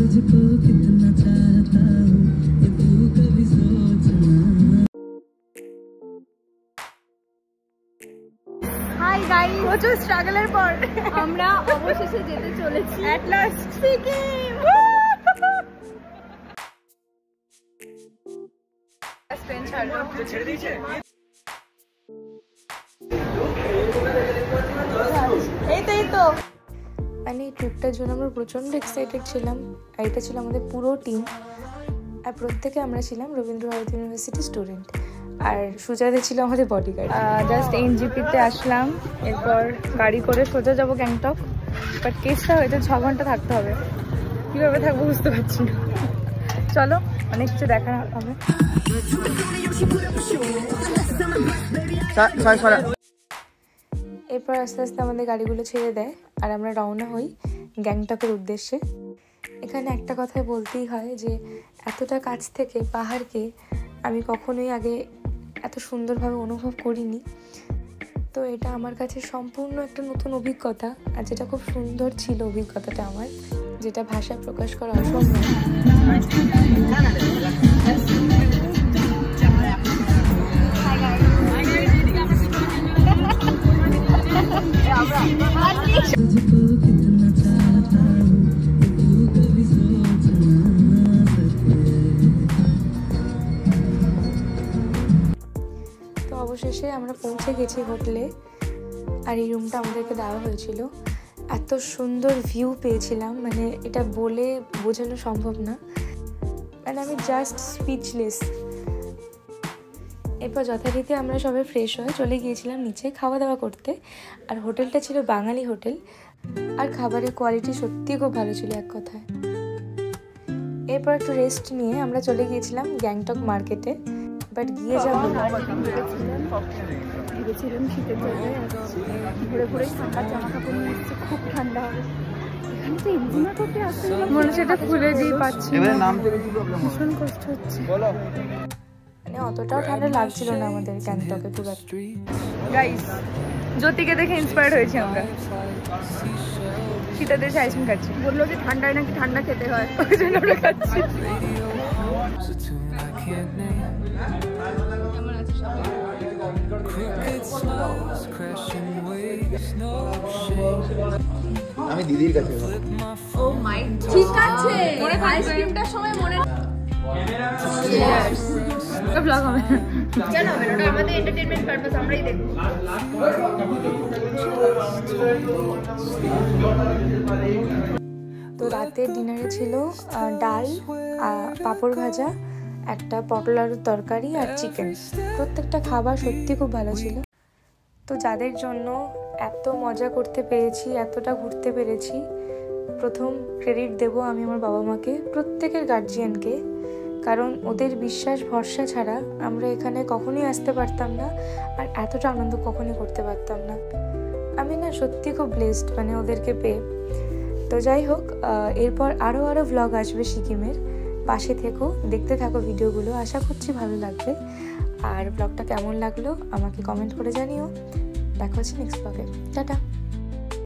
Hi guys, প্রচুর স্ট্রাগলের পর আমরা অবশেষে যেতে চলেছি এট লাস্ট সিকিম। ছেড়ে দিয়েছে। এই তো মানে এই ট্রিপটার জন্য আমরা প্রচণ্ড এক্সাইটেড ছিলাম। আর এটা ছিল আমাদের পুরো টিম, আর প্রত্যেকে আমরা ছিলাম রবীন্দ্র ভারতী ইউনিভার্সিটি স্টুডেন্ট। আর সুজাদা ছিল আমাদের বডিগার্ড। জাস্ট এনজিপিতে আসলাম, এরপর গাড়ি করে সোজা যাবো গ্যাংটক। বাট কেসটা হয়তো 6 ঘন্টা থাকতে হবে, কীভাবে থাকবো বুঝতে পারছি না। চলো, অনেক কিছু দেখা হবে। এরপর আস্তে আস্তে আমাদের গাড়িগুলো ছেড়ে দেয় আর আমরা রওনা হই গ্যাংটকের উদ্দেশ্যে। এখানে একটা কথাই বলতেই হয় যে এতটা কাছ থেকে পাহাড়কে আমি কখনোই আগে এত সুন্দরভাবে অনুভব করিনি। তো এটা আমার কাছে সম্পূর্ণ একটা নতুন অভিজ্ঞতা, আর যেটা খুব সুন্দর ছিল অভিজ্ঞতাটা আমার, যেটা ভাষায় প্রকাশ করা অসম্ভব। তো অবশেষে আমরা পৌঁছে গেছি হোটেলে, আর এই রুমটা আমাদেরকে দেওয়া হয়েছিল। এত সুন্দর ভিউ পেয়েছিলাম, মানে এটা বলে বোঝানো সম্ভব না, মানে আমি জাস্ট স্পিচলেস। এরপর যথারীতি আমরা সবাই ফ্রেশ হয়ে চলে গিয়েছিলাম নিচে খাওয়া দাওয়া করতে। আর হোটেলটা ছিল বাঙালি হোটেল, আর খাবারের কোয়ালিটি সত্যিই খুব ভালো ছিল এক কথায়। এরপর একটু রেস্ট নিয়ে আমরা চলে গিয়েছিলাম গ্যাংটক মার্কেটে। বাট গিয়ে যা ভেবেছিলাম শীতের জায়গায় ঘুরে ঘুরে ঠান্ডা জামা কাপড় নিয়ে এসছে, খুব ঠান্ডা হবে। এখানে তো এমনি করতে আসছে, মনে হচ্ছে এটা খুলে দিয়ে পাচ্ছি, ভীষণ কষ্ট হচ্ছে। মানে অতটাও ঠান্ডা লাগছিল না আমাদের গ্যাংটকে খুব একটা। গাইস, জ্যোতিকে দেখে ইন্সপায়ার্ড হয়েছি আমরা। শীতের দেশে আইসক্রিম খাচ্ছি, বললো যে ঠান্ডায় নাকি ঠান্ডা খেতে হয়, ওই জন্য আমরা খাচ্ছি। আমি দিদির কাছে। ও মাই, ঠিক আছে, মনে আইসক্রিমটার সময় মনে ব্লগ হবে কেন হবে না, ওটা আমাদের এন্টারটেইনমেন্ট পারপাস, আমরাই দেখব। তো রাতের ডিনারে ছিল ডাল, পাঁপড় ভাজা, একটা পটল আলুর তরকারি আর চিকেন। প্রত্যেকটা খাবার সত্যি খুব ভালো ছিল। তো যাদের জন্য এত মজা করতে পেরেছি, এতটা ঘুরতে পেরেছি, প্রথম ক্রেডিট দেব আমি আমার বাবা মাকে, প্রত্যেকের গার্জিয়ানকে। কারণ ওদের বিশ্বাস ভরসা ছাড়া আমরা এখানে কখনোই আসতে পারতাম না, আর এতটা আনন্দ কখনোই করতে পারতাম না। আমি না সত্যি খুব ব্লেসড মানে ওদেরকে পেয়ে। তো যাই হোক, এরপর আরও ভ্লগ আসবে সিকিমের। পাশে থেকো, দেখতে থাকো ভিডিওগুলো, আশা করছি ভালো লাগবে। আর ব্লগটা কেমন লাগলো আমাকে কমেন্ট করে জানিও। দেখা হচ্ছে নেক্সট ব্লগে। টাটা।